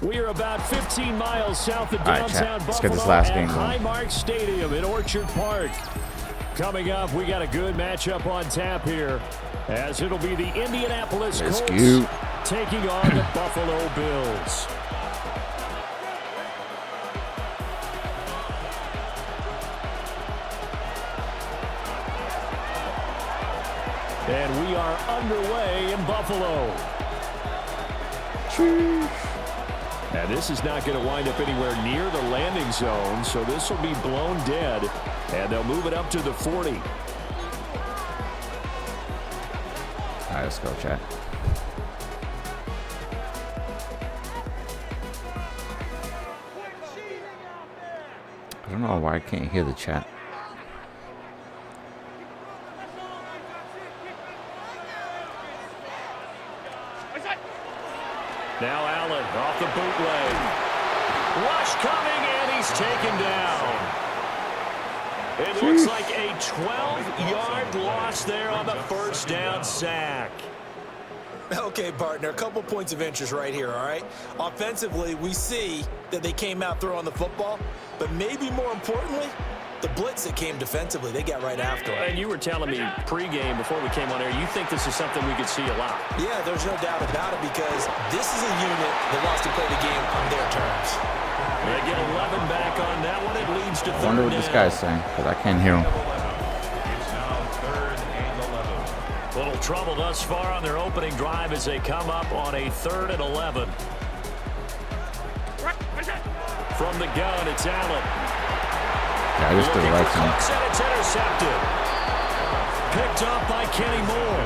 We are about 15 miles south of downtown Buffalo. Let's get this last game going. Highmark Stadium in Orchard Park. Coming up, we got a good matchup on tap here, as it'll be the Indianapolis Colts taking on the Buffalo Bills. And we are underway in Buffalo. And this is not going to wind up anywhere near the landing zone, so this will be blown dead, and they'll move it up to the 40. All right, let's go, chat. I don't know why I can't hear the chat. Now Allen off the bootleg. Rush coming, and he's taken down. It looks like a 12-yard loss there on the first down sack. Okay, partner, a couple points of interest right here, all right? Offensively, we see that they came out throwing the football, but maybe more importantly, the blitz that came defensively, they got right after it. And you were telling me pregame before we came on air, you think this is something we could see a lot. Yeah, there's no doubt about it, because this is a unit that wants to play the game on their terms. They get 11 back on that one. It leads to third down. I wonder what this guy's saying, because I can't hear him. Little trouble thus far on their opening drive as they come up on a 3rd and 11. From the gun, it's Allen. Yeah, I just did the right thing. And it's intercepted. Picked up by Kenny Moore.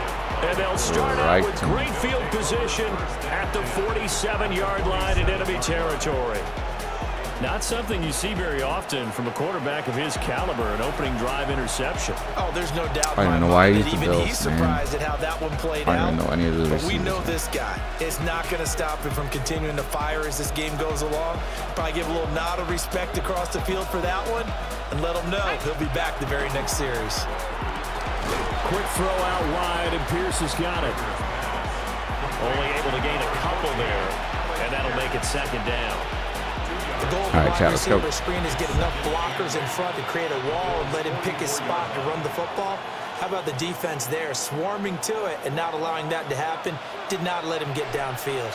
And they'll start out with great field position at the 47-yard line in enemy territory. Not something you see very often from a quarterback of his caliber, an opening drive interception. Oh, there's no doubt. I don't know why he's the even Bills, he's surprised at how that one played I out. don't know any of the But we receivers. know this guy is not going to stop him from continuing to fire as this game goes along. Probably give a little nod of respect across the field for that one, and let him know he'll be back the very next series. Quick throw out wide, and Pierce has got it. Only able to gain a couple there, and that'll make it second down. The goal of the wide receiver screen is get enough blockers in front to create a wall and let him pick his spot to run the football. How about the defense there, swarming to it and not allowing that to happen? Did not let him get downfield.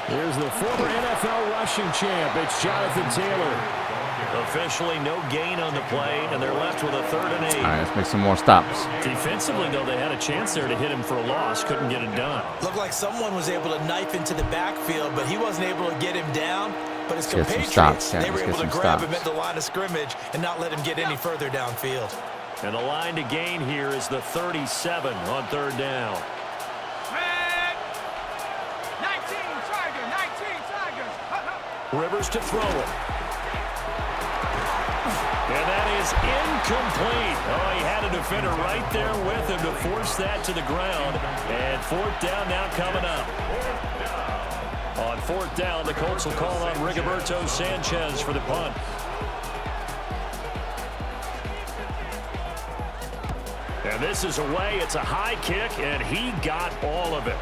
Here's the former NFL rushing champ. It's Jonathan Taylor. Officially no gain on the play, and they're left with a 3rd and 8. All right, let's make some more stops. Defensively, though, they had a chance there to hit him for a loss. Couldn't get it done. Looked like someone was able to knife into the backfield, but he wasn't able to get him down. But his compatriots, they were able to grab him at the line of scrimmage and not let him get any further downfield. And the line to gain here is the 37 on 3rd down. 19 Tigers. Rivers to throw it. And that is incomplete. Oh, he had a defender right there with him to force that to the ground. And 4th down now coming up. On 4th down, the Colts will call on Rigoberto Sanchez for the punt. And this is away. It's a high kick, and he got all of it.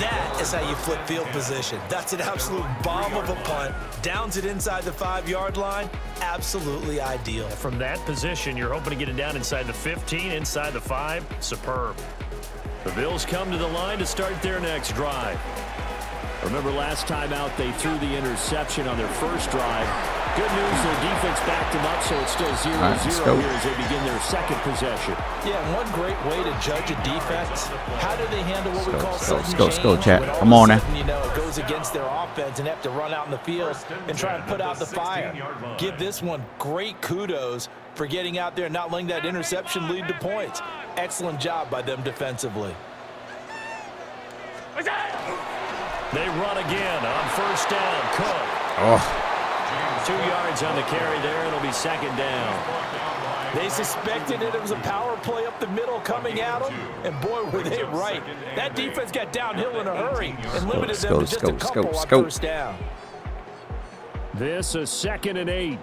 That is how you flip field position. That's an absolute bomb of a punt. Downs it inside the 5-yard line. Absolutely ideal. From that position, you're hoping to get it down inside the 15, inside the 5. Superb. The Bills come to the line to start their next drive. Remember last time out, they threw the interception on their first drive. Good news, their defense backed them up, so it's still 0-0 here as they begin their second possession. Yeah, and one great way to judge a defense, how do they handle what we call sudden change? Let's go, chat. Come on now. You know, it goes against their offense and have to run out in the field and try and put out the fire. Give this one great kudos for getting out there and not letting that interception lead to points. Excellent job by them defensively. They run again on 1st down. Cook. Oh. 2 yards on the carry there. It'll be 2nd down. They suspected it was a power play up the middle coming at them, and boy, were they right. That defense got downhill in a hurry and limited them to just a couple on 1st down. This is 2nd and 8.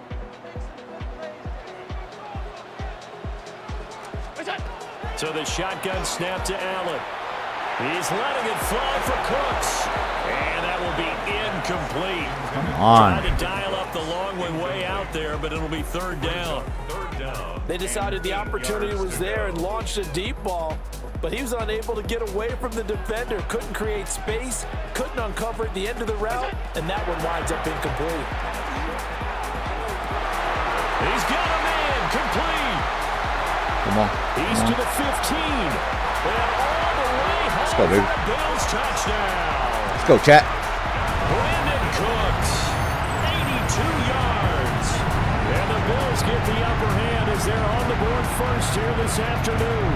So the shotgun snap to Allen. He's letting it fly for Cooks. And that will be incomplete. Come on. Trying to dial up the long way out there, but it'll be third down. They decided the opportunity was there and launched a deep ball, but he was unable to get away from the defender, couldn't create space, couldn't uncover at the end of the route, and that one winds up incomplete. He's got a man, complete. Come on. He's to the 15. And all the way home. Let's go, baby. Bills touchdown. Let's go, chat. Brandon Cooks, 82 yards. And the Bills get the upper hand as they're on the board first here this afternoon.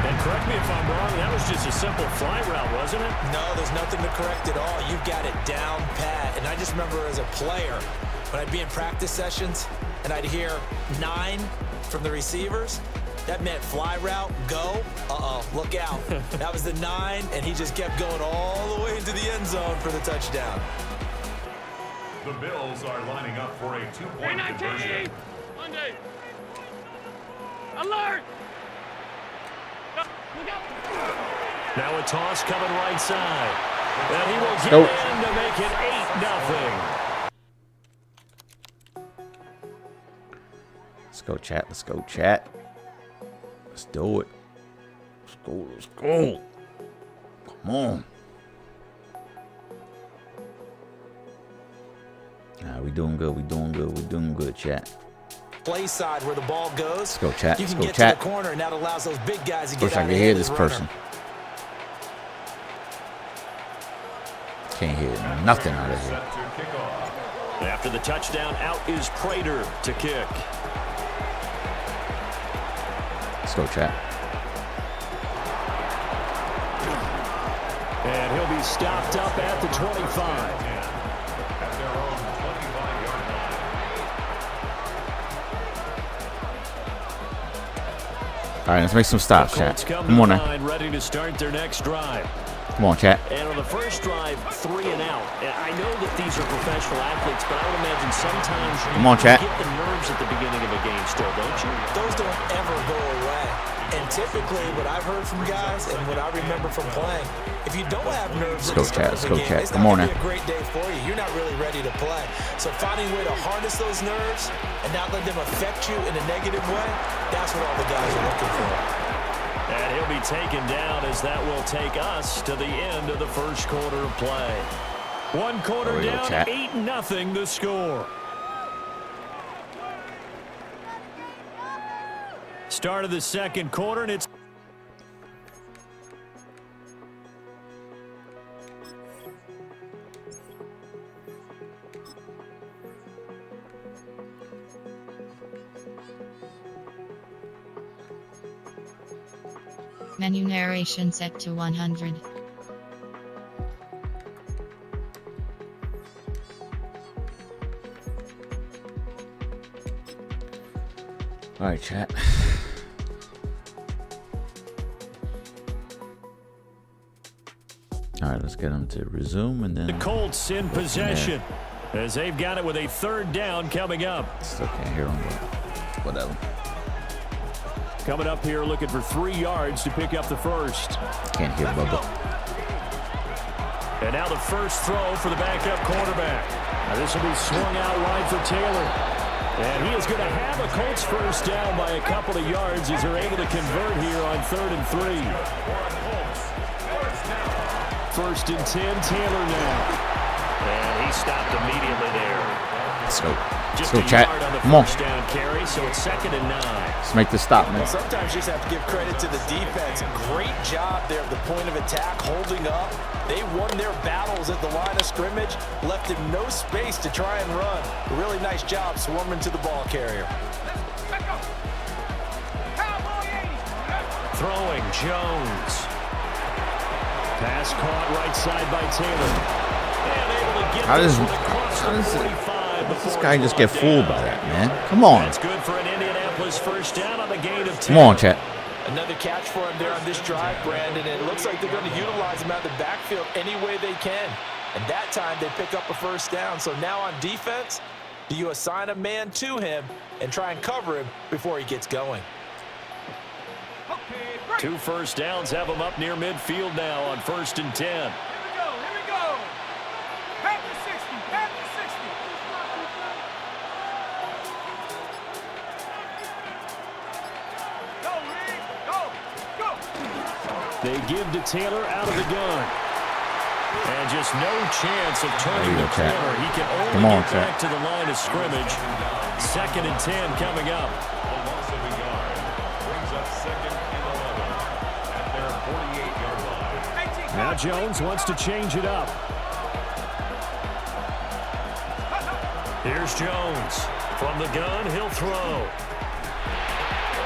And correct me if I'm wrong, that was just a simple fly route, wasn't it? No, there's nothing to correct at all. You've got it down pat. And I just remember as a player, when I'd be in practice sessions and I'd hear 9 from the receivers, that meant fly route, go, look out. That was the 9, and he just kept going all the way into the end zone for the touchdown. The Bills are lining up for a 2-point conversion. Monday. Alert! Look out! Now a toss coming right side. And he will get in to make it 8-0. Let's go, chat. Let's go, chat. Let's do it. Let's go. Let's go. Come on. Nah, we doing good. We doing good. We doing good, chat. Play side where the ball goes. Let's go, chat. You Let's can go, get chat. to the corner, and that allows those big guys to get Wish I out could of hear the this runner. person. Can't hear nothing out of here. After the touchdown, out is Prater to kick. Let's go, chat. And he'll be stopped up at the 25. At their own 25-yard line. All right, let's make some stops, chat. Colts come Come to on the now. line, ready to start their next drive. Come on, chat. And on the first drive, 3 and out. And I know that these are professional athletes, but I would imagine sometimes Come on, chat. you get the nerves at the beginning of a game still, don't you? Those don't ever go away. And typically, what I've heard from guys and what I remember from playing, if you don't have nerves at the start of the game, it's not going to be a great day for you. You're not really ready to play. So finding a way to harness those nerves and not let them affect you in a negative way, that's what all the guys are looking for. And he'll be taken down as that will take us to the end of the first quarter of play. One quarter There we go, down, chat. 8-0 the score. Start of the second quarter, and it's Menu narration set to 100. All right, chat. All right, let's get them to resume and then. the Colts in possession as they've got it with a third down coming up. Still can't hear them, but whatever. Coming up here looking for 3 yards to pick up the first. Can't hear Bubba. And now the first throw for the backup quarterback. Now this will be swung out wide for Taylor. And he is going to have a Colts first down by a couple of yards as they're able to convert here on 3rd and 3. 1st and 10, Taylor now. And he stopped immediately there. Let's go. Just Let's go, a chat. yard on the Come on. first down carry, so it's 2nd and 9. Let's make this stop, man. Sometimes you just have to give credit to the defense. Great job there at the point of attack, holding up. They won their battles at the line of scrimmage, left him no space to try and run. A really nice job swarming to the ball carrier. Back up. Cowboy 80. Throwing Jones. Pass caught right side by Taylor. And able to get How this does- one across how the does it- 45 This before guy it's just get brought fooled down. by that, man. Come on. That's good for an Indianapolis first down on the gain of 10. Come on, chat. Another catch for him there on this drive, Brandon, and it looks like they're going to utilize him out of the backfield any way they can. And that time they pick up a first down. So now on defense, do you assign a man to him and try and cover him before he gets going? Okay, break. 2 first downs have them up near midfield now on 1st and 10. Here we go. Half to 60. Half to 60. Go, Reed. Go. They give to Taylor out of the gun. And just no chance of turning the corner. He can only get back to the line of scrimmage. 2nd and 10 coming up. The loss of a yard brings up 2nd and 11 at their 48-yard line. Now Jones wants to change it up. Here's Jones. From the gun, he'll throw.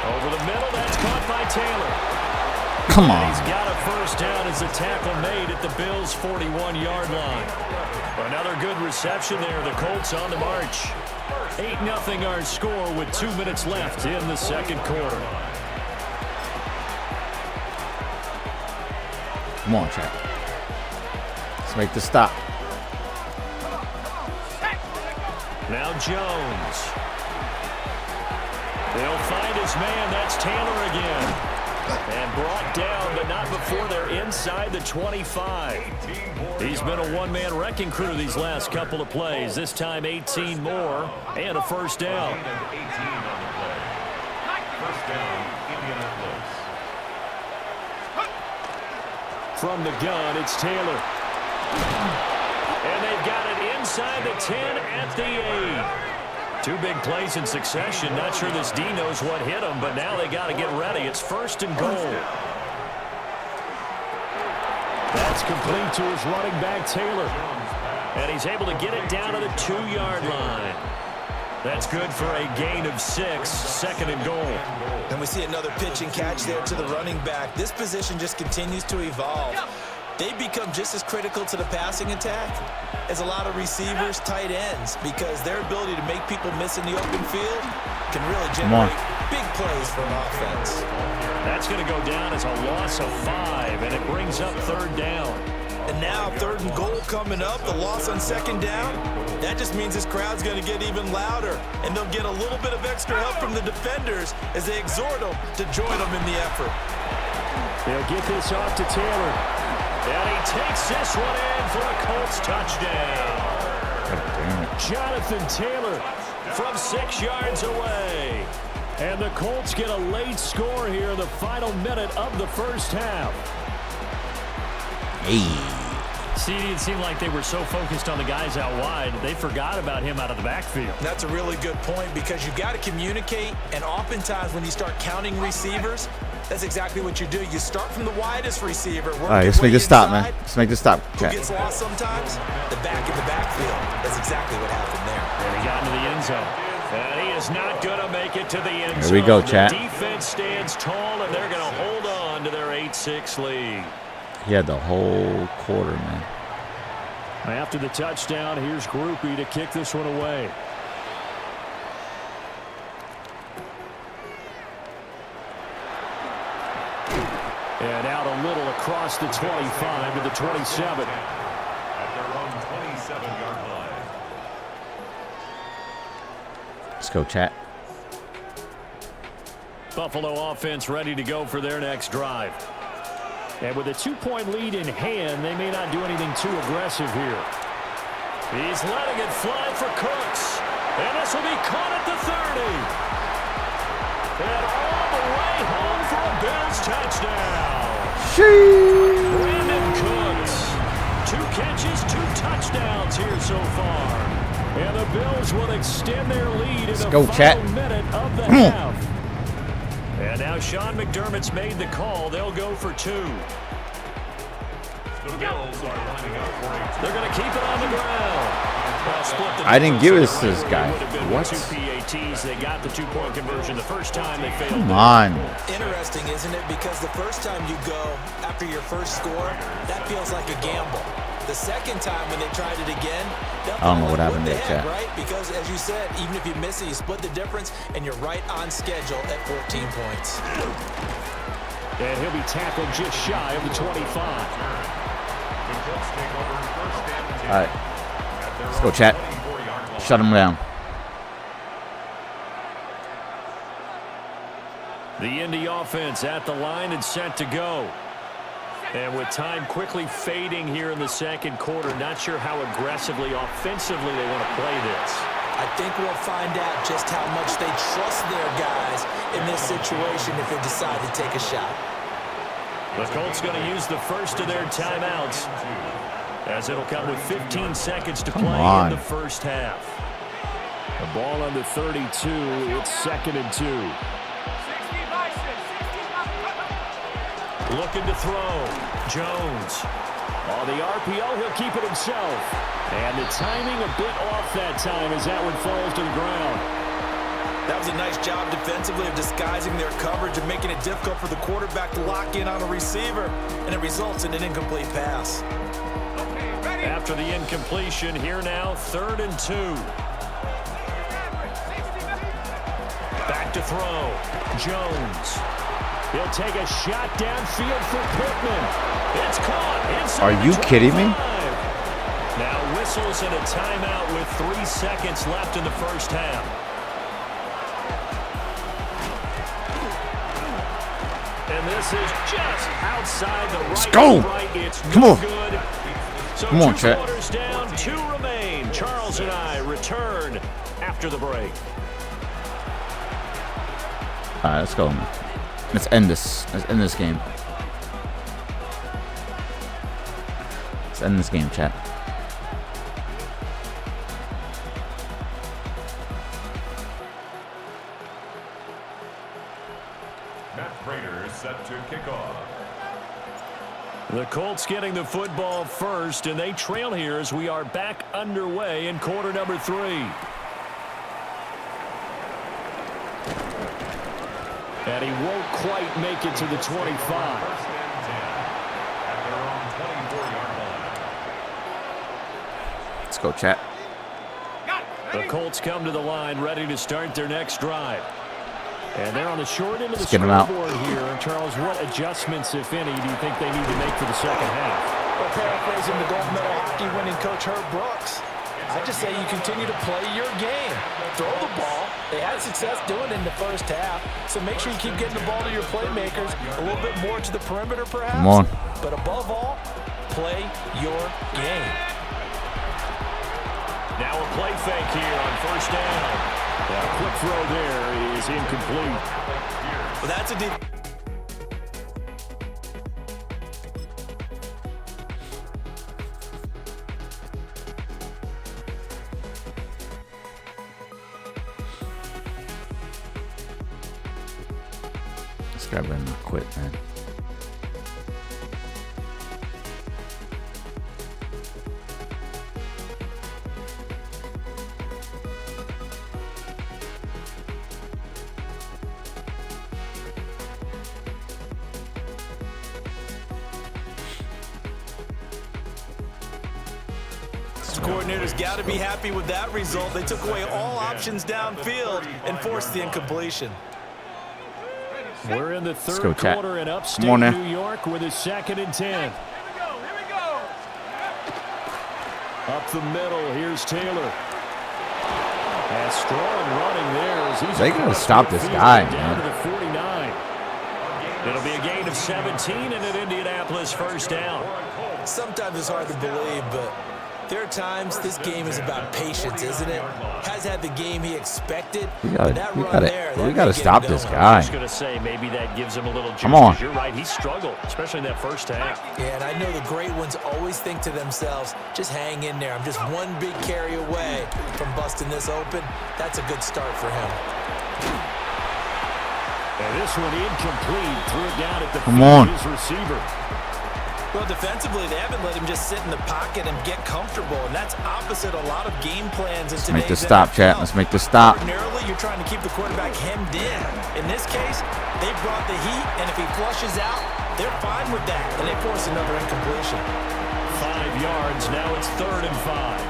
Over the middle, that's caught by Taylor. Come on. He's got a first down as a tackle made at the Bills' 41-yard line. Another good reception there. The Colts on the march. 8-0 our score with 2 minutes left in the second quarter. Come on, Chad. Let's make the stop. Now Jones. They'll find his man. That's Taylor again. And brought down, but not before they're inside the 25. He's been a one-man wrecking crew these last couple of plays. This time 18 more and a first down. 18 on the play. First down, Indianapolis. From the gun, it's Taylor. And they've got it inside the 10 at the 8. 2 big plays in succession. Not sure this D knows what hit him, but now they got to get ready. It's 1st and goal. That's complete to his running back, Taylor. And he's able to get it down to the 2-yard line. That's good for a gain of 6, 2nd and goal. And we see another pitch and catch there to the running back. This position just continues to evolve. They become just as critical to the passing attack as a lot of receivers, tight ends, because their ability to make people miss in the open field can really generate big plays for an offense. That's going to go down as a loss of 5, and it brings up 3rd down. And now 3rd and goal coming up, the loss on 2nd down. That just means this crowd's going to get even louder, and they'll get a little bit of extra help from the defenders as they exhort them to join them in the effort. They'll get this off to Taylor. And he takes this one in for a Colts touchdown. Jonathan Taylor from 6 yards away. And the Colts get a late score here in the final minute of the first half. Hey. See, it seemed like they were so focused on the guys out wide, they forgot about him out of the backfield. That's a really good point because you've got to communicate, and oftentimes when you start counting receivers, that's exactly what you do. You start from the widest receiver. All right, let's make this stop, man. Let's make this stop. Who gets lost sometimes? The back in the backfield. That's exactly what happened there. And he got into the end zone. And he is not going to make it to the end zone. Here we go, chat. The defense stands tall, and they're going to hold on to their 8-6 lead. He had the whole quarter, man. After the touchdown, here's Groupie to kick this one away. And out a little across the 25 to the 27. At their own 27-yard line. Let's go, chat. Buffalo offense ready to go for their next drive. And with a 2-point lead in hand, they may not do anything too aggressive here. He's letting it fly for Cooks. And this will be caught at the 30. And all the way home for a Bills touchdown. Brandon Cooks. 2 catches, 2 touchdowns here so far. And the Bills will extend their lead in the final minute of the half. And now Sean McDermott's made the call. They'll go for 2. The Bills are lining up for a They're going to keep it on the ground. I didn't give us this guy. What? 2 PATs. They got the 2-point conversion the first time they failed. Come on. Interesting, isn't it? Because the first time you go after your first score, that feels like a gamble. The second time when they tried it again, I don't know what happened there, chat. right? Because as you said, even if you miss it, you split the difference, and you're right on schedule at 14 points. And he'll be tackled just shy of the 25. All right. Let's go, chat. Shut him down. The Indy offense at the line and set to go. And with time quickly fading here in the second quarter, not sure how aggressively, offensively they want to play this. I think we'll find out just how much they trust their guys in this situation if they decide to take a shot. The Colts going to use the first of their timeouts, as it'll come with 15 seconds to play in the first half. The ball on the 32. It's 2nd and 2. Looking to throw. Jones. On the RPO, he'll keep it himself. And the timing a bit off that time as that one falls to the ground. That was a nice job defensively of disguising their coverage and making it difficult for the quarterback to lock in on a receiver. And it results in an incomplete pass. After the incompletion, here now, 3rd and 2. Back to throw. Jones. He'll take a shot downfield for Pittman. It's caught. Are you kidding me? Now whistles and a timeout with 3 seconds left in the first half. And this is just outside the right. Let's go. It's Come on. Good. So Come on, 2 Chet. quarters down, 2 remain. Charles and I return after the break. All right, let's go. Let's end this. Let's end this game. Let's end this game, chat. Matt Prater set to kick off. The Colts getting the football first, and they trail here as we are back underway in quarter number 3. And he won't quite make it to the 25. 1st and 10 at their own 24-yard line. Let's go, chat. The Colts come to the line ready to start their next drive. And they're on the short end of the Let's get 'em out. scoreboard here. Charles, what adjustments, if any, do you think they need to make for the second half? Well, paraphrasing the gold medal hockey winning coach Herb Brooks, I just say you continue to play your game. Throw the ball. They had success doing it in the first half, so make sure you keep getting the ball to your playmakers, a little bit more to the perimeter perhaps. Come on. But above all, play your game. Now a play fake here on 1st down. A quick throw there is incomplete. Well, that's a deep. This guy better not quit, man. Coordinator's got to be happy with that result. They took away all options downfield and forced the incompletion. We're in the go, third chat. quarter in upstate Come on now. New York with a 2nd and 10. Up the middle, here's Taylor. And strong running there as he's They gotta across stop the this field guy, and down man. to the 49. It'll be a gain of 17 and an Indianapolis 1st down. Sometimes it's hard to believe, but there are times this game is about patience, isn't it? Has had the game he expected, We but that run there, that gotta may get stop him this going. I guy. was going to say maybe that gives him a little juice. Come on. 'Cause you're right, he struggled, especially in that first half. Yeah, and I know the great ones always think to themselves, just hang in there. I'm just one big carry away from busting this open. That's a good start for him. And this one incomplete. Threw it down at the Come feet on. of his receiver. Well, defensively, they haven't let him just sit in the pocket and get comfortable, and that's opposite a lot of game plans in today's Make this stop, chat. NFL. Let's make this stop. Ordinarily, you're trying to keep the quarterback hemmed in. In this case, they brought the heat, and if he flushes out, they're fine with that, and they force another incompletion. 5 yards. Now it's 3rd and 5.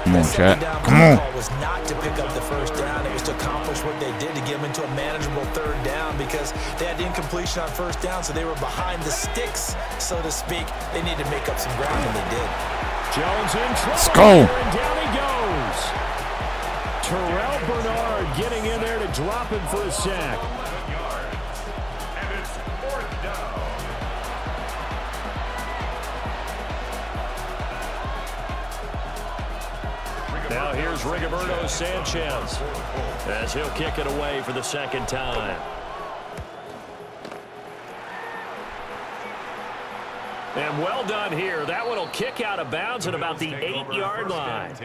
Come on, The second chat. down Come on. call was not to pick up the first down. It was to accomplish what they did to get them into a manageable 3rd down because they had the incompletion on 1st down, so they were behind the sticks, so to speak. They needed to make up some ground, and they did. Jones in trouble. Let's go. here, and down he goes. Terrell Bernard getting in there to drop him for a sack. Now here's Rigoberto Sanchez as he'll kick it away for the second time. And well done here. That one will kick out of bounds at about the 8-yard line.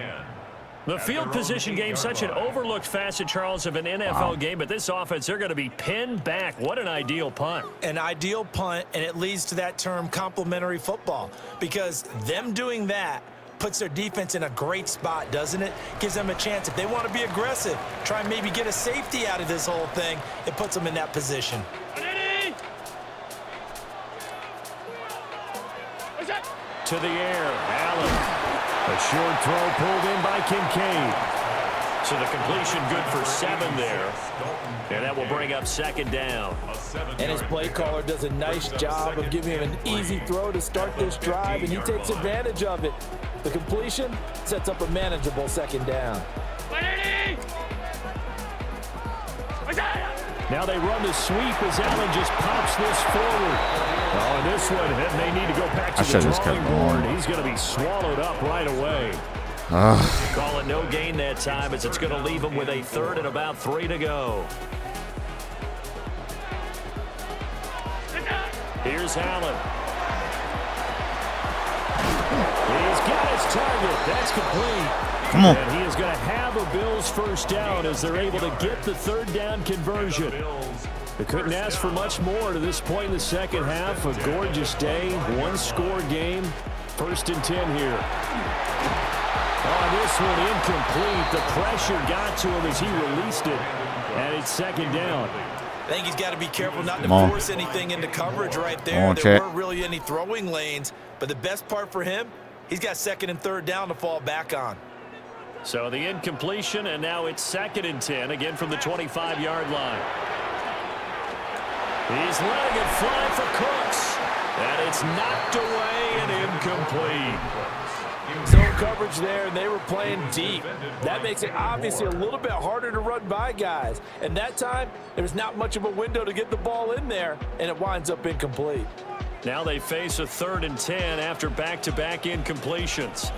The field position game, such an overlooked facet, Charles, of an NFL game, but this offense, they're going to be pinned back. What an ideal punt. An ideal punt, and it leads to that term complementary football, because them doing that puts their defense in a great spot, doesn't it? Gives them a chance. If they want to be aggressive, try and maybe get a safety out of this whole thing, it puts them in that position. To the air, Allen. A short throw pulled in by Kincaid. So the completion good for 7 there. And that will bring up second down. And his play caller does a nice job of giving him an easy throw to start this drive, and he takes advantage of it. The completion sets up a manageable second down. Now they run the sweep as Allen just pops this forward. Oh, and this one may need to go back to the drawing board. He's going to be swallowed up right away. Call it no gain that time, as it's going to leave him with a third and about 3 to go. Here's Allen. He's got his target. That's complete. Come on. And he is going to have a Bills first down as they're able to get the third down conversion. They couldn't ask for much more to this point in the second half. A gorgeous day, one-score game. 1st and 10 here. Oh, this one incomplete. The pressure got to him as he released it. And it's second down. I think he's got to be careful not to force anything into coverage right there. There weren't really any throwing lanes. But the best part for him, he's got 2nd and 3rd down to fall back on. So the incompletion, and now it's 2nd and 10, again from the 25-yard line. He's letting it fly for Cooks. And it's knocked away and incomplete. Zone coverage there, and they were playing deep. That makes it obviously a little bit harder to run by guys. And that time, there was not much of a window to get the ball in there, and it winds up incomplete. Now they face a 3rd and 10 after back-to-back incompletions.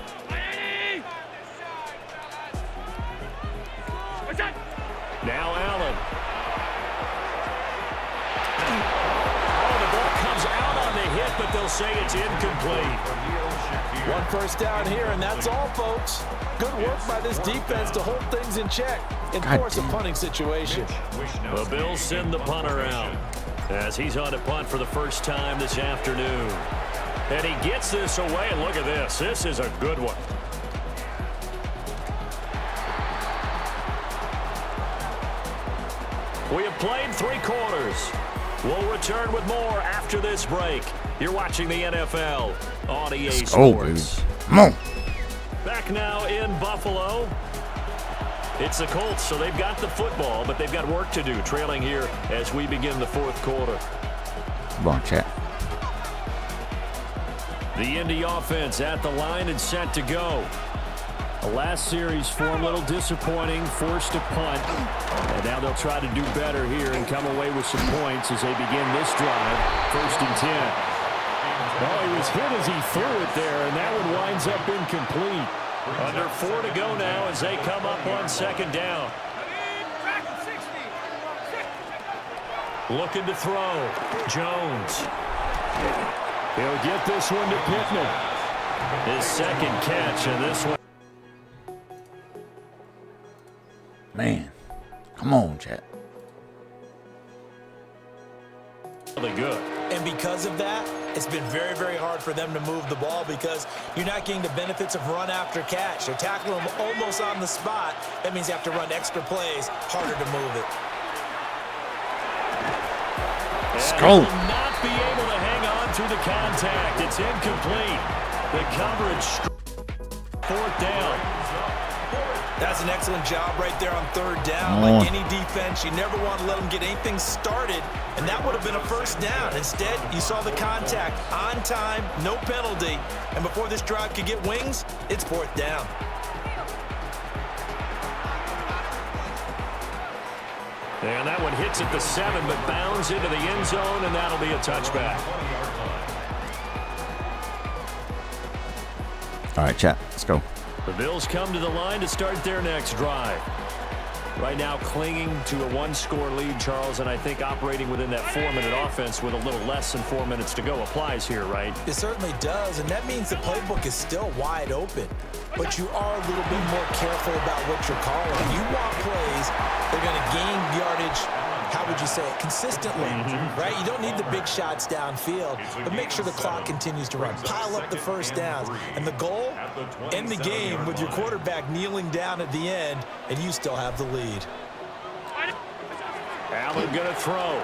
Now Allen. Oh, the ball comes out on the hit, but they'll say it's incomplete. 1 first down here, and that's all, folks. Good work by this defense to hold things in check and force a punting situation. The Bills send the punter out as he's on to punt for the first time this afternoon. And he gets this away, and look at this. This is a good one. We have played 3 quarters. We'll return with more after this break. You're watching the NFL on EA Sports. Come on. Back now in Buffalo. It's the Colts, so they've got the football, but they've got work to do, trailing here as we begin the 4th quarter. Come on, chat. The Indy offense at the line and set to go. The last series form a little disappointing, forced a punt. And now they'll try to do better here and come away with some points as they begin this drive. 1st and 10. Oh, he was hit as he threw it there, and that one winds up incomplete. Under 4 to go now as they come up on 2nd down. Looking to throw. Jones. He'll get this one to Pittman. His 2nd catch, and this one. Man, come on, chat. Really good. And because of that, it's been very, very hard for them to move the ball because you're not getting the benefits of run after catch. They're tackling them almost on the spot. That means you have to run extra plays, harder to move it. Let's go. Will not be able to hang on through the contact. It's incomplete. The coverage. 4th down. That's an excellent job right there on 3rd down. Like any defense, you never want to let them get anything started, and that would have been a first down. Instead, you saw the contact on time, no penalty, and before this drive could get wings, it's 4th down. And that one hits at the 7, but bounds into the end zone, and that'll be a touchback. All right, chat. Let's go. The Bills come to the line to start their next drive. Right now clinging to a one-score lead, Charles, and I think operating within that 4-minute offense with a little less than 4 minutes to go applies here, right? It certainly does, and that means the playbook is still wide open. But you are a little bit more careful about what you're calling. You want plays that are going to gain yardage, how would you say it, consistently, right? You don't need the big shots downfield, but make sure the clock continues to run. Pile up the first downs. And the goal, end the game with your quarterback kneeling down at the end, and you still have the lead. Allen going to throw.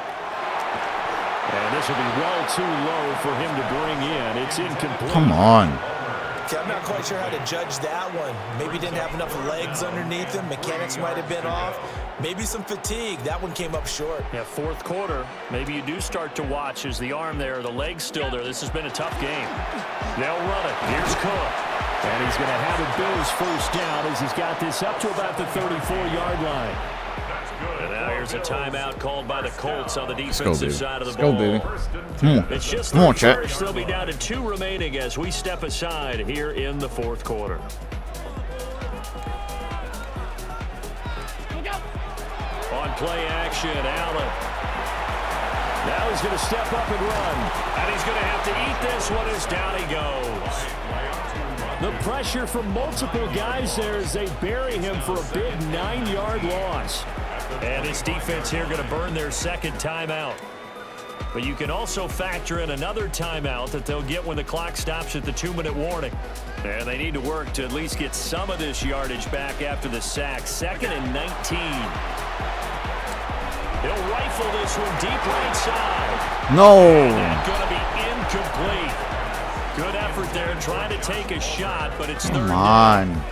And this will be well too low for him to bring in. It's incomplete. Come on. Okay, I'm not quite sure how to judge that one. Maybe didn't have enough legs underneath him. Mechanics might have been off. Maybe some fatigue. That one came up short. Yeah, fourth quarter. Maybe you do start to watch as the arm there, the leg's still there. This has been a tough game. They'll run it. Here's Cook. And he's going to have a Bills first down as he's got this up to about the 34-yard line. And now here's a timeout called by the Colts on the defensive side of the ball. Let's go, baby. It's just Come on, the Chet. first. They'll be down to 2 remaining as we step aside here in the fourth quarter. On play action, Allen. Now he's going to step up and run. And he's going to have to eat this one as down he goes. The pressure from multiple guys there as they bury him for a big 9-yard loss. And this defense here going to burn their second timeout. But you can also factor in another timeout that they'll get when the clock stops at the 2-minute warning. And they need to work to at least get some of this yardage back after the sack. 2nd and 19. He'll rifle this one deep right side. No. And going to be incomplete. Good effort there trying to take a shot, but it's third Come down. on.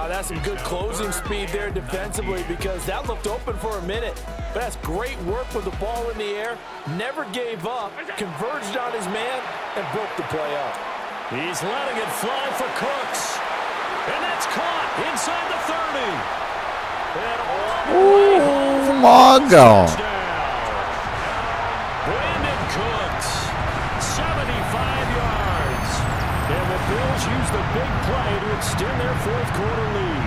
That's some good closing speed there defensively because that looked open for a minute. But that's great work with the ball in the air. Never gave up, converged on his man, and broke the play up. He's letting it fly for Cooks. And that's caught inside the 30. And all the way home for my God. touchdown. Brandon Cooks, 75 yards. And the Bills use the big play to extend their fourth quarter lead.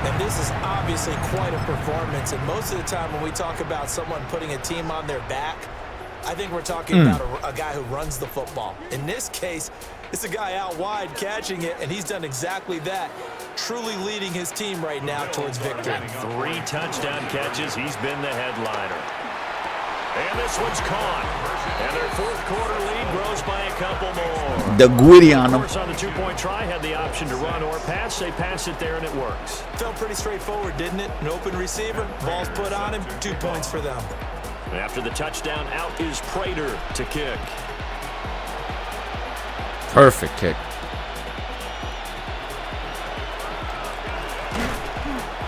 And this is obviously quite a performance. And most of the time when we talk about someone putting a team on their back, I think we're talking about a guy who runs the football. In this case, it's a guy out wide catching it, and he's done exactly that, truly leading his team right now towards victory. 3 touchdown catches. He's been the headliner. And this one's caught. And their fourth quarter lead grows by a couple more. The gritty on Of him. course, on the 2-point try, had the option to run or pass. They pass it there, and it works. Felt pretty straightforward, didn't it? An open receiver, ball's put on him, 2 points for them. After the touchdown, out is Prater to kick. Perfect kick.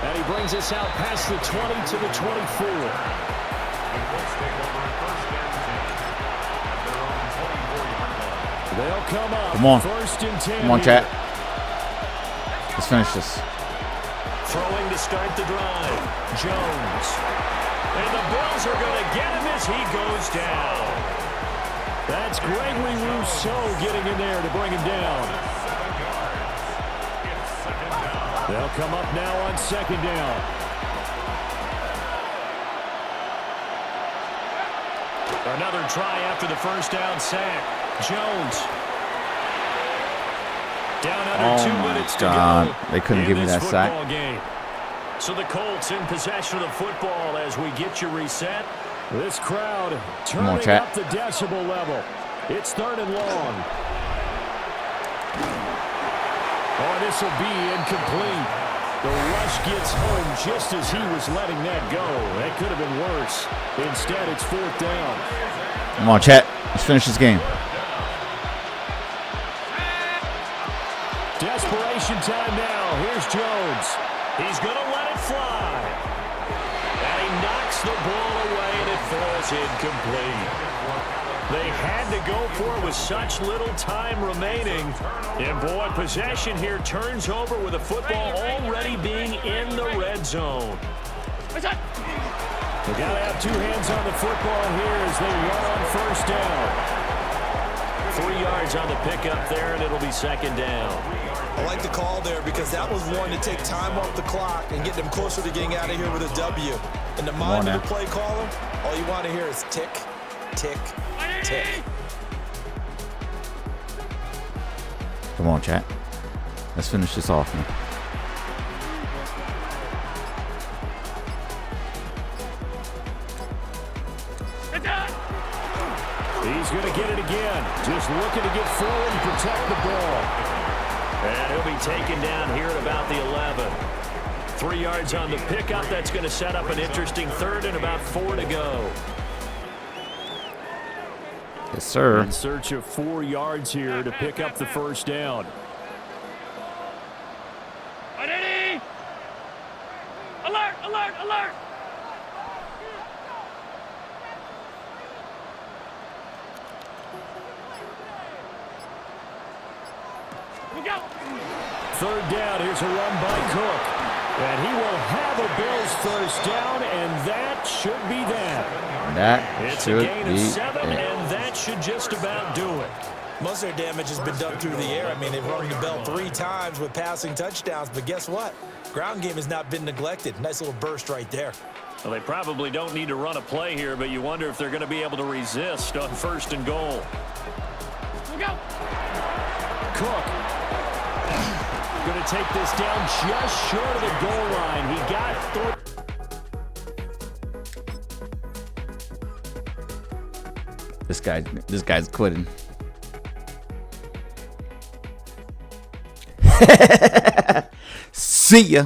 And he brings us out past the 20 to the 24. They'll come up. Come on. First and 10. Come on, chat. Let's finish this. Throwing to start the drive. Jones. And the Bills are going to get him as he goes down. That's Gregory Rousseau getting in there to bring him down. They'll come up now on 2nd down. Another try after the first down sack. Jones. Down under 2 minutes to go. They couldn't in give me this that sack. football game. So the Colts in possession of the football as we get you reset. This crowd turning up the decibel level. It's 3rd and long. Oh, this will be incomplete. The rush gets home just as he was letting that go. That could have been worse. Instead, it's 4th down. Come on, chat. Let's finish this game. Desperation time now. Here's Jones. He's going to let it fly. And he knocks the ball away, and it falls incomplete. They had to go for it with such little time remaining. And, boy, possession here turns over with the football already being in the red zone. They got to have 2 hands on the football here as they run on 1st down. 3 yards on the pickup there, and it'll be 2nd down. like the call there because that was one to take time off the clock and get them closer to getting out of here with a W. In the mind of the play caller, all you want to hear is tick, tick, tick. Come on, chat. Let's finish this off, man. He's going to get it again. Just looking to get forward and protect the ball. And he'll be taken down here at about the 11. 3 yards on the pickup. That's going to set up an interesting third and about 4 to go. Yes, sir. In search of 4 yards here to pick up the first down. Ready? Alert, alert, alert! We go! Third down. Here's a run by Cook. And he will have a Bills first down, and that should be that. That It's should a gain of be 7, it. and that should just about do it. Most of their damage has been done through the air. I mean, they've rung the bell 3 times with passing touchdowns, but guess what? Ground game has not been neglected. Nice little burst right there. Well, they probably don't need to run a play here, but you wonder if they're going to be able to resist on 1st and goal. We go! Cook going to take this down just short of the goal line. He got through. This guy's quitting. See ya.